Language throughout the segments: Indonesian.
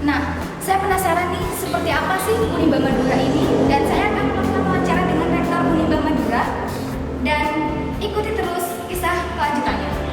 Nah, saya penasaran nih seperti apa sih Unimba Madura ini, dan saya akan melakukan wawancara dengan Rektor Unimba Madura, dan ikuti terus kisah kelanjutannya.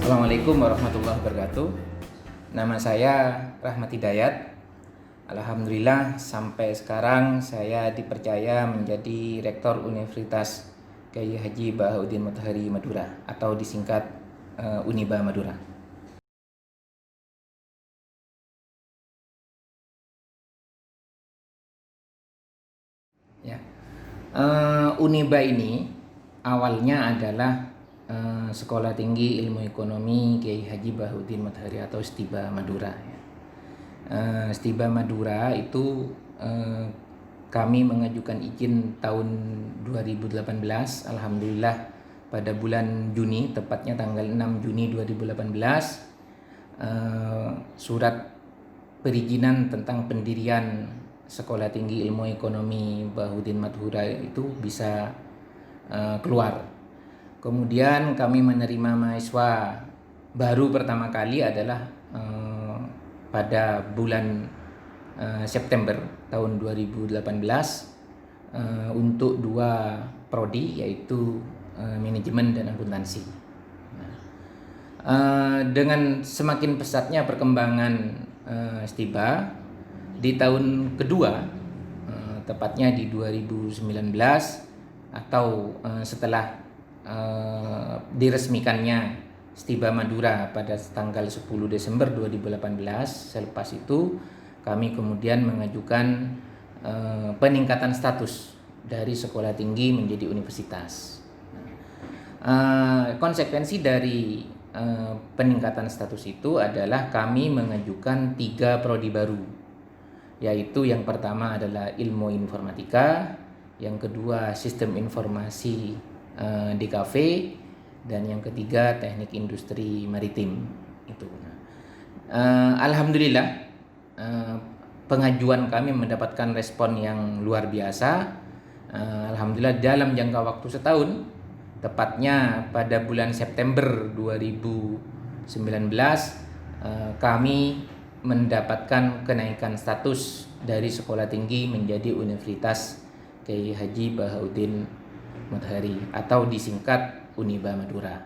Assalamualaikum warahmatullahi wabarakatuh. Nama saya Rahmat Hidayat. Alhamdulillah sampai sekarang saya dipercaya menjadi Rektor Universitas Kyai Haji Bahauddin Mutahari Madura atau disingkat Uniba Madura. Ya. Uniba ini awalnya adalah Sekolah Tinggi Ilmu Ekonomi Kyai Haji Bahauddin Mutahari atau STIBA Madura. STIBA Madura itu kami mengajukan izin tahun 2018. Alhamdulillah pada bulan Juni, tepatnya tanggal 6 Juni 2018, surat perizinan tentang pendirian Sekolah Tinggi Ilmu Ekonomi Bahauddin Madura itu bisa keluar. Kemudian kami menerima mahasiswa baru pertama kali adalah pada bulan September tahun 2018 untuk 2 prodi, yaitu manajemen dan akuntansi. Dengan semakin pesatnya perkembangan STIBA di tahun kedua, tepatnya di 2019 atau setelah diresmikannya STIBA Madura pada tanggal 10 Desember 2018. Selepas itu kami kemudian mengajukan peningkatan status dari sekolah tinggi menjadi universitas. Konsekuensi dari peningkatan status itu adalah kami mengajukan 3 prodi baru, yaitu yang pertama adalah ilmu informatika, yang kedua sistem informasi DKV, dan yang ketiga teknik industri maritim. Itu. Alhamdulillah pengajuan kami mendapatkan respon yang luar biasa. Alhamdulillah dalam jangka waktu setahun, tepatnya pada bulan September 2019, kami mendapatkan kenaikan status dari sekolah tinggi menjadi Universitas Kyai Haji Bahauddin Mutahari atau disingkat Uniba Madura.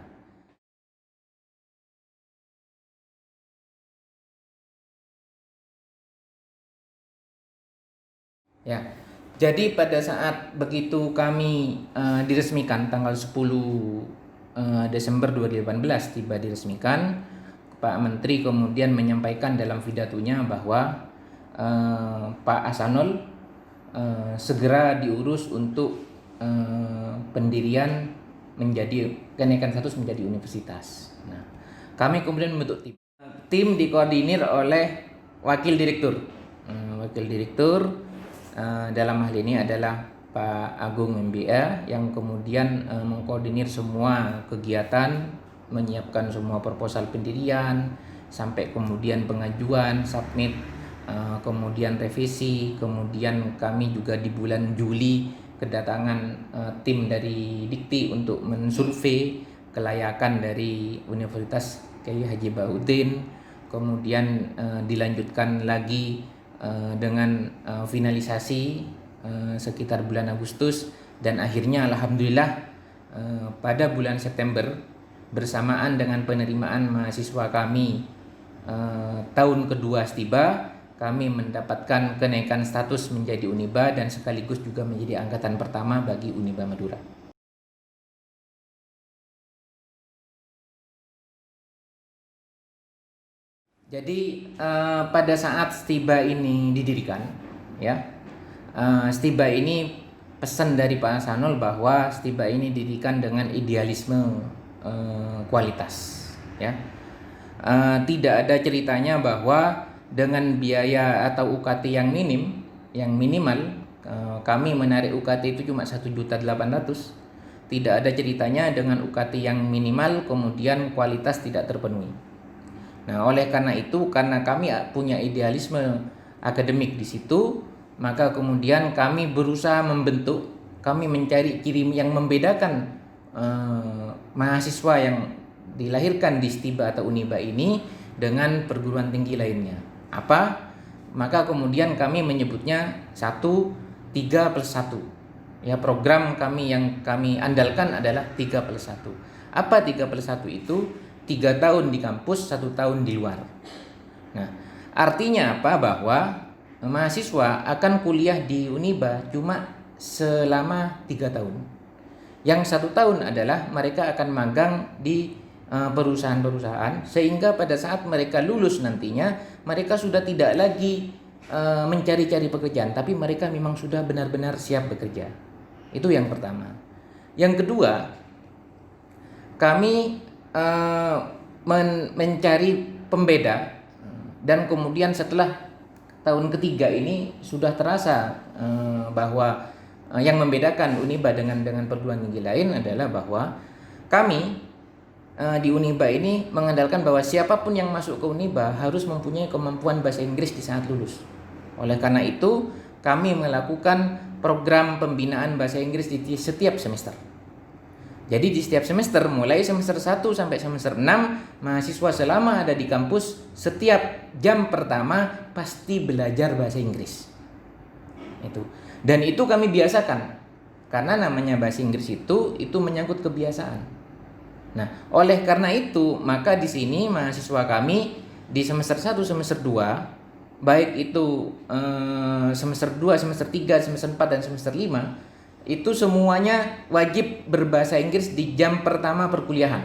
Ya, jadi pada saat begitu kami diresmikan tanggal 10 Desember 2018 tiba diresmikan, Pak Menteri kemudian menyampaikan dalam pidatonya bahwa Pak Hasanul segera diurus untuk pendirian menjadi kenaikan status menjadi universitas. Nah, kami kemudian membentuk tim. Tim dikoordinir oleh wakil direktur. Wakil direktur dalam hal ini adalah Pak Agung MBA yang kemudian mengkoordinir semua kegiatan, menyiapkan semua proposal pendirian sampai kemudian pengajuan, submit, kemudian revisi, kemudian kami juga di bulan Juli kedatangan tim dari Dikti untuk mensurvei kelayakan dari Universitas Kyai Haji Bahauddin, kemudian dilanjutkan lagi dengan finalisasi sekitar bulan Agustus, dan akhirnya alhamdulillah pada bulan September bersamaan dengan penerimaan mahasiswa kami tahun kedua STIBA, kami mendapatkan kenaikan status menjadi Uniba dan sekaligus juga menjadi angkatan pertama bagi Uniba Madura. Jadi pada saat Stiba ini didirikan, ya, Stiba ini pesan dari Pak Hasanul bahwa Stiba ini didirikan dengan idealisme kualitas, ya. Tidak ada ceritanya bahwa dengan biaya atau UKT yang minimal, kami menarik UKT itu cuma 1.800.000. Tidak ada ceritanya dengan UKT yang minimal kemudian kualitas tidak terpenuhi. Nah, oleh karena itu, karena kami punya idealisme akademik di situ, maka kemudian kami berusaha kami mencari ciri yang membedakan mahasiswa yang dilahirkan di Stiba atau Uniba ini dengan perguruan tinggi lainnya. Apa? Maka kemudian kami menyebutnya 3+1. Ya, program kami yang kami andalkan adalah 3+1. Apa 3+1 itu? 3 tahun di kampus, 1 tahun di luar. Nah, artinya apa? Bahwa mahasiswa akan kuliah di Uniba cuma selama 3 tahun. Yang 1 tahun adalah mereka akan magang di perusahaan-perusahaan, sehingga pada saat mereka lulus nantinya, mereka sudah tidak lagi mencari-cari pekerjaan, tapi mereka memang sudah benar-benar siap bekerja. Itu yang pertama. Yang kedua, kami mencari pembeda, dan kemudian setelah tahun ketiga ini sudah terasa bahwa yang membedakan Uniba dengan perguruan tinggi lain adalah bahwa kami di Uniba ini mengandalkan bahwa siapapun yang masuk ke Uniba harus mempunyai kemampuan bahasa Inggris di saat lulus. Oleh karena itu, kami melakukan program pembinaan bahasa Inggris di setiap semester. Jadi di setiap semester, mulai semester 1 sampai semester 6, mahasiswa selama ada di kampus, setiap jam pertama pasti belajar bahasa Inggris. Itu. Dan itu kami biasakan. Karena namanya bahasa Inggris itu menyangkut kebiasaan. Nah, oleh karena itu, maka di sini mahasiswa kami di semester 1, semester 2, baik itu semester 2, semester 3, semester 4, dan semester 5, itu semuanya wajib berbahasa Inggris di jam pertama perkuliahan.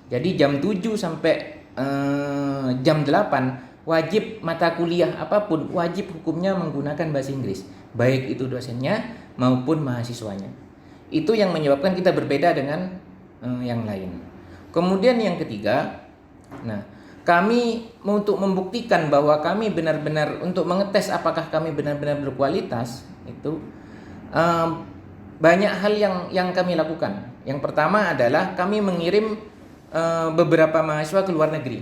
Jadi jam 7 sampai jam 8 wajib mata kuliah apapun, wajib hukumnya menggunakan bahasa Inggris, baik itu dosennya maupun mahasiswanya. Itu yang menyebabkan kita berbeda dengan yang lain. Kemudian yang ketiga, nah, kami untuk membuktikan bahwa kami benar-benar untuk mengetes apakah kami benar-benar berkualitas, itu banyak hal yang kami lakukan. Yang pertama adalah kami mengirim beberapa mahasiswa ke luar negeri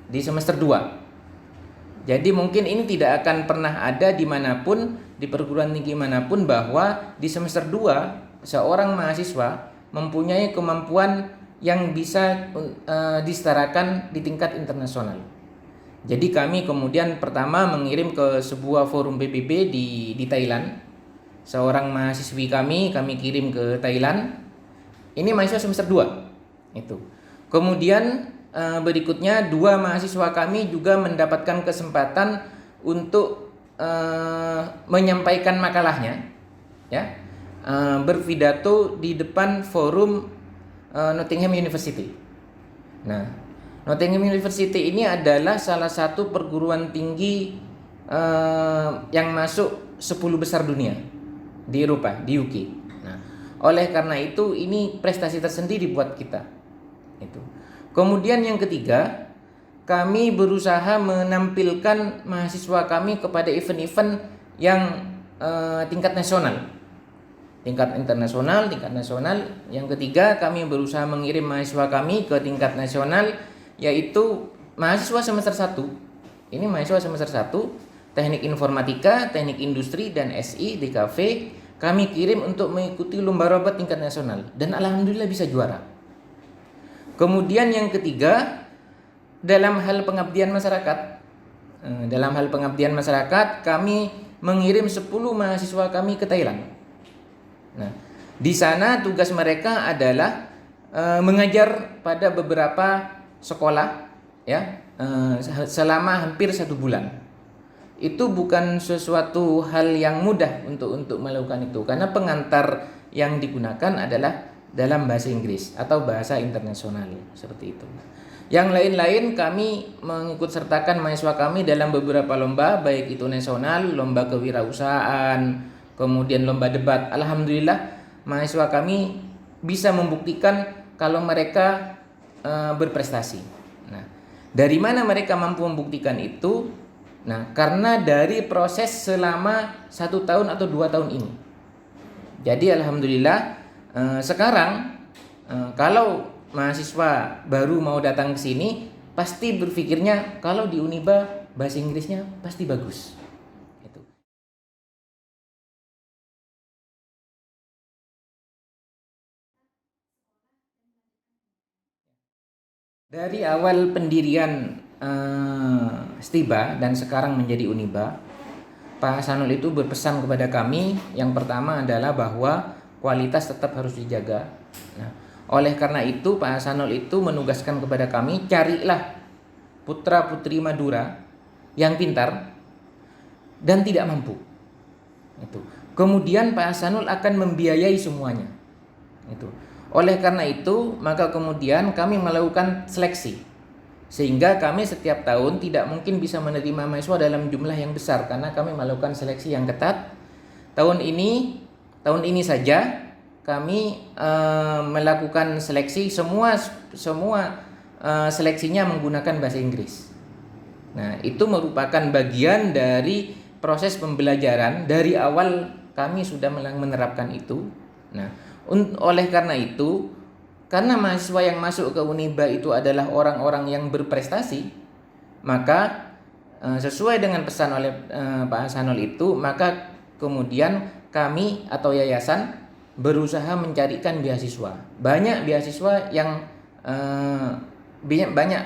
di semester 2. Jadi mungkin ini tidak akan pernah ada dimanapun, di perguruan tinggi manapun, bahwa di semester 2 seorang mahasiswa mempunyai kemampuan yang bisa disetarakan di tingkat internasional. Jadi kami kemudian pertama mengirim ke sebuah forum PBB di Thailand. Seorang mahasiswi kami kirim ke Thailand. Ini mahasiswa semester 2. Itu. Kemudian berikutnya 2 mahasiswa kami juga mendapatkan kesempatan untuk menyampaikan makalahnya, ya, berpidato di depan forum Nottingham University. Nah, Nottingham University ini adalah salah satu perguruan tinggi yang masuk 10 besar dunia di Eropa, di UK. Nah, oleh karena itu ini prestasi tersendiri buat kita. Itu. Kemudian yang ketiga, kami berusaha menampilkan mahasiswa kami kepada event-event yang tingkat nasional, tingkat internasional, tingkat nasional. Yang ketiga, kami berusaha mengirim mahasiswa kami ke tingkat nasional, yaitu mahasiswa semester 1. Ini mahasiswa semester 1 Teknik Informatika, Teknik Industri, dan SI DKV, kami kirim untuk mengikuti lomba robot tingkat nasional, dan alhamdulillah bisa juara. Kemudian yang ketiga, dalam hal pengabdian masyarakat, kami mengirim 10 mahasiswa kami ke Thailand. Nah, di sana tugas mereka adalah mengajar pada beberapa sekolah, ya, selama hampir 1 bulan. Itu bukan sesuatu hal yang mudah untuk melakukan itu, karena pengantar yang digunakan adalah dalam bahasa Inggris atau bahasa internasional, seperti itu. Yang lain-lain kami mengikut sertakan mahasiswa kami dalam beberapa lomba, baik itu nasional, lomba kewirausahaan, kemudian lomba debat. Alhamdulillah mahasiswa kami bisa membuktikan kalau mereka berprestasi. Nah, dari mana mereka mampu membuktikan itu? Nah, karena dari proses selama 1 tahun atau 2 tahun ini. Jadi alhamdulillah sekarang kalau mahasiswa baru mau datang ke sini pasti berpikirnya kalau di Uniba bahasa Inggrisnya pasti bagus. Itu. Dari awal pendirian Stiba dan sekarang menjadi Uniba, Pak Hasanul itu berpesan kepada kami yang pertama adalah bahwa kualitas tetap harus dijaga. Nah, oleh karena itu Pak Hasanul itu menugaskan kepada kami, carilah putra-putri Madura yang pintar dan tidak mampu. Itu. Kemudian Pak Hasanul akan membiayai semuanya. Itu. Oleh karena itu, maka kemudian kami melakukan seleksi. Sehingga kami setiap tahun tidak mungkin bisa menerima mahasiswa dalam jumlah yang besar karena kami melakukan seleksi yang ketat. Tahun ini saja kami melakukan seleksi semua seleksinya menggunakan bahasa Inggris. Nah, itu merupakan bagian dari proses pembelajaran dari awal kami sudah menerapkan itu. Nah, oleh karena itu, karena mahasiswa yang masuk ke Uniba itu adalah orang-orang yang berprestasi, maka sesuai dengan pesan oleh Pak Hasanul itu, maka kemudian kami atau yayasan berusaha mencarikan beasiswa. Banyak beasiswa yang banyak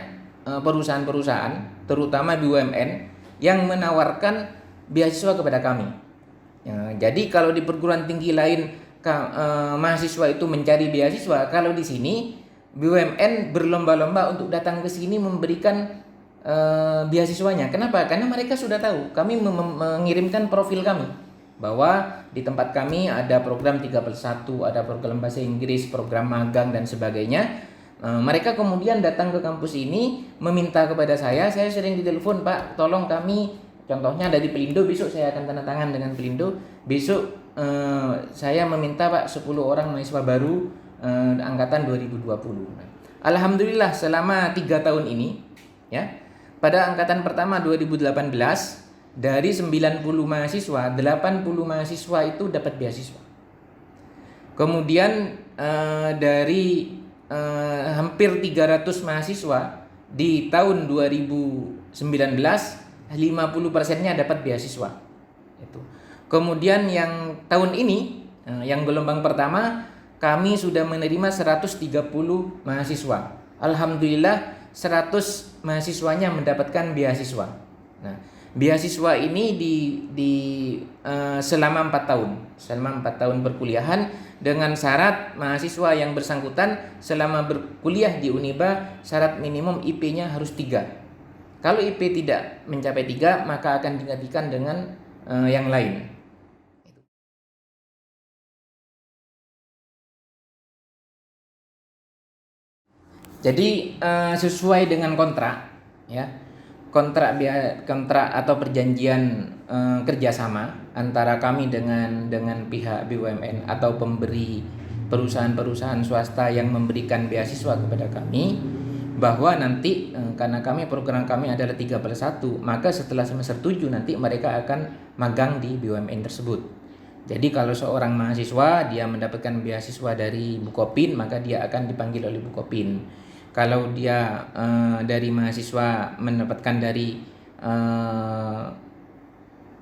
perusahaan-perusahaan, terutama BUMN, yang menawarkan beasiswa kepada kami. Ya, jadi kalau di perguruan tinggi lain mahasiswa itu mencari beasiswa, kalau di sini BUMN berlomba-lomba untuk datang ke sini memberikan beasiswanya. Kenapa? Karena mereka sudah tahu kami mengirimkan profil kami bahwa di tempat kami ada program 3+1, ada program bahasa Inggris, program magang dan sebagainya. Mereka kemudian datang ke kampus ini meminta kepada saya sering ditelepon, Pak, tolong kami, contohnya dari Pelindo, besok saya akan tanda tangan dengan Pelindo, besok saya meminta Pak 10 orang mahasiswa baru angkatan 2020. Alhamdulillah selama 3 tahun ini ya, pada angkatan pertama 2018 dari 90 mahasiswa, 80 mahasiswa itu dapat beasiswa. Kemudian dari hampir 300 mahasiswa di tahun 2019, 50%-nya dapat beasiswa. Itu. Kemudian yang tahun ini, yang gelombang pertama, kami sudah menerima 130 mahasiswa. Alhamdulillah 100 mahasiswanya mendapatkan beasiswa. Nah, beasiswa ini selama 4 tahun. Selama 4 tahun perkuliahan dengan syarat mahasiswa yang bersangkutan selama berkuliah di Uniba, syarat minimum IP-nya harus 3. Kalau IP tidak mencapai 3, maka akan digantikan dengan yang lain. Jadi sesuai dengan kontrak, ya, kontrak atau perjanjian kerjasama antara kami dengan pihak BUMN atau pemberi perusahaan-perusahaan swasta yang memberikan beasiswa kepada kami, bahwa nanti karena program kami adalah 3+1, maka setelah semester 7 nanti mereka akan magang di BUMN tersebut. Jadi kalau seorang mahasiswa dia mendapatkan beasiswa dari Bukopin, maka dia akan dipanggil oleh Bukopin. Kalau dia dari mahasiswa mendapatkan dari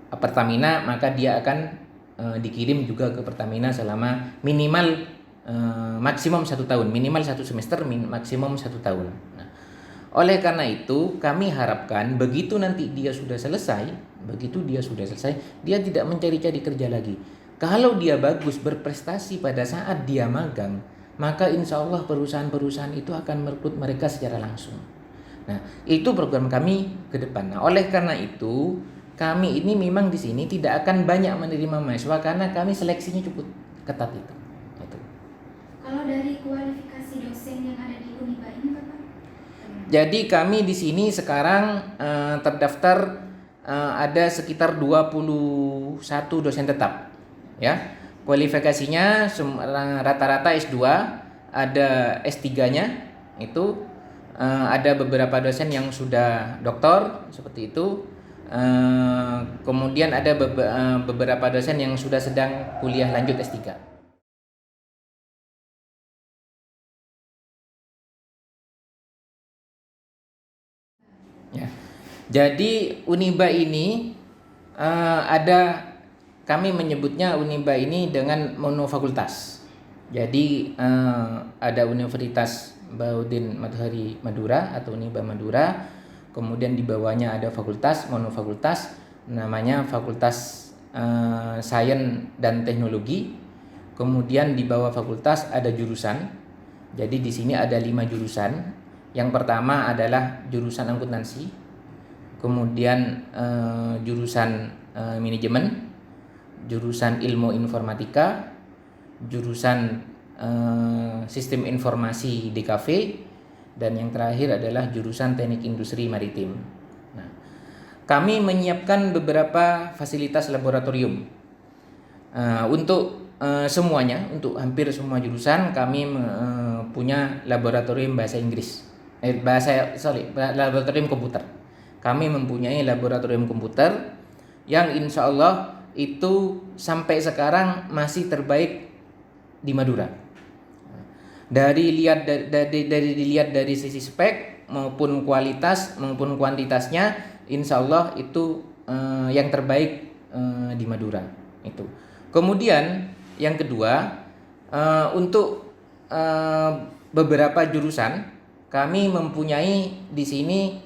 Pertamina, maka dia akan dikirim juga ke Pertamina selama minimal maksimum 1 tahun, minimal 1 semester, maksimum 1 tahun. Nah, oleh karena itu kami harapkan begitu nanti dia sudah selesai, dia tidak mencari-cari kerja lagi. Kalau dia bagus berprestasi pada saat dia magang, maka insya Allah perusahaan-perusahaan itu akan merekrut mereka secara langsung. Nah, itu program kami ke depan. Nah, oleh karena itu kami ini memang di sini tidak akan banyak menerima mahasiswa karena kami seleksinya cukup ketat itu. Kalau dari kualifikasi dosen yang ada di Uniba ini, Bapak? Jadi kami di sini sekarang terdaftar ada sekitar 21 dosen tetap. Ya. Kualifikasinya rata-rata S2, ada S3-nya itu, ada beberapa dosen yang sudah doktor seperti itu. Kemudian ada beberapa dosen yang sudah sedang kuliah lanjut S3. Ya. Jadi Uniba ini kami menyebutnya Uniba ini dengan monofakultas. Jadi ada Universitas Baudin Matahari Madura atau Uniba Madura, kemudian di bawahnya ada fakultas monofakultas namanya Fakultas Sains dan Teknologi. Kemudian di bawah fakultas ada jurusan. Jadi di sini ada 5 jurusan. Yang pertama adalah jurusan akuntansi, kemudian jurusan manajemen, jurusan ilmu informatika, jurusan sistem informasi DKV, dan yang terakhir adalah jurusan teknik industri maritim. Nah, kami menyiapkan beberapa fasilitas laboratorium untuk semuanya, untuk hampir semua jurusan kami punya laboratorium bahasa Inggris. Laboratorium komputer. Kami mempunyai laboratorium komputer yang insya Allah itu sampai sekarang masih terbaik di Madura. Dilihat dari sisi spek maupun kualitas maupun kuantitasnya, insya Allah itu yang terbaik di Madura itu. Kemudian yang kedua, untuk beberapa jurusan kami mempunyai di sini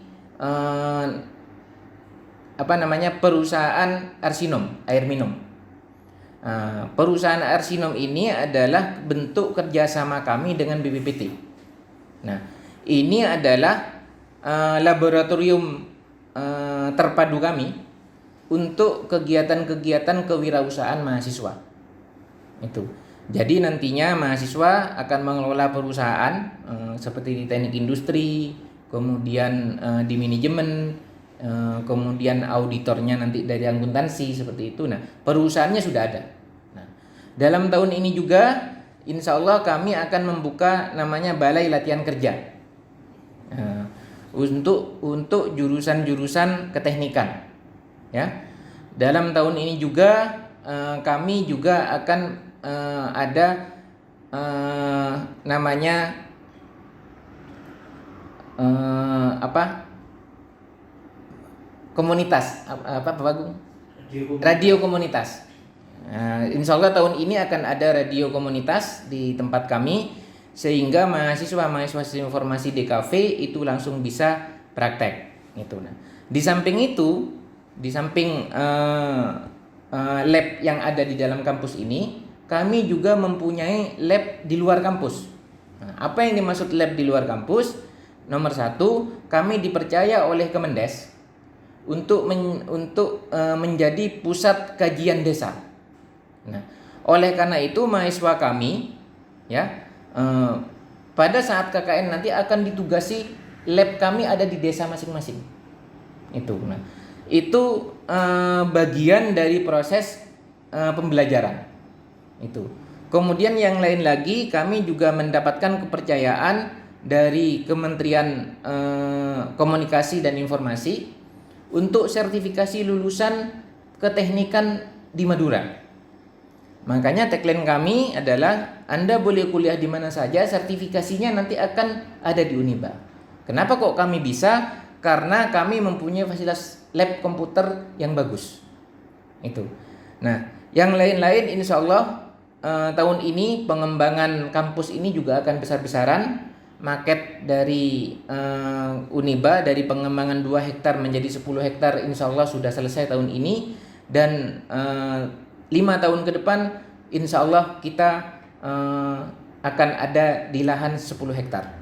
perusahaan Arsinom air minum. Perusahaan Arsinom ini adalah bentuk kerjasama kami dengan BPPT. Nah, ini adalah laboratorium terpadu kami untuk kegiatan-kegiatan kewirausahaan mahasiswa. Itu. Jadi nantinya mahasiswa akan mengelola perusahaan seperti di teknik industri, kemudian di manajemen, kemudian auditornya nanti dari akuntansi seperti itu. Nah, perusahaannya sudah ada. Nah, dalam tahun ini juga insya Allah kami akan membuka namanya Balai Latihan Kerja untuk jurusan-jurusan keteknikan. Ya, dalam tahun ini juga kami juga akan ada namanya komunitas Pak Agung? Radio komunitas. Insya Allah tahun ini akan ada radio komunitas di tempat kami sehingga mahasiswa informasi DKV itu langsung bisa praktek gitu. Nah, di samping itu, di samping lab yang ada di dalam kampus ini, kami juga mempunyai lab di luar kampus. Nah, apa yang dimaksud lab di luar kampus? Nomor 1, kami dipercaya oleh Kemendes untuk menjadi pusat kajian desa. Nah, oleh karena itu mahasiswa kami ya pada saat KKN nanti akan ditugasi lab kami ada di desa masing-masing. Itu. Nah, itu bagian dari proses pembelajaran. Itu. Kemudian yang lain lagi, kami juga mendapatkan kepercayaan dari Kementerian Komunikasi dan Informasi untuk sertifikasi lulusan keteknikan di Madura. Makanya tagline kami adalah Anda boleh kuliah di mana saja, sertifikasinya nanti akan ada di Uniba. Kenapa kok kami bisa? Karena kami mempunyai fasilitas lab komputer yang bagus. Itu. Nah, yang lain-lain insya Allah tahun ini pengembangan kampus ini juga akan besar-besaran. Market dari Uniba dari pengembangan 2 hektar menjadi 10 hektar insya Allah sudah selesai tahun ini. Dan 5 tahun ke depan insya Allah kita akan ada di lahan 10 hektar.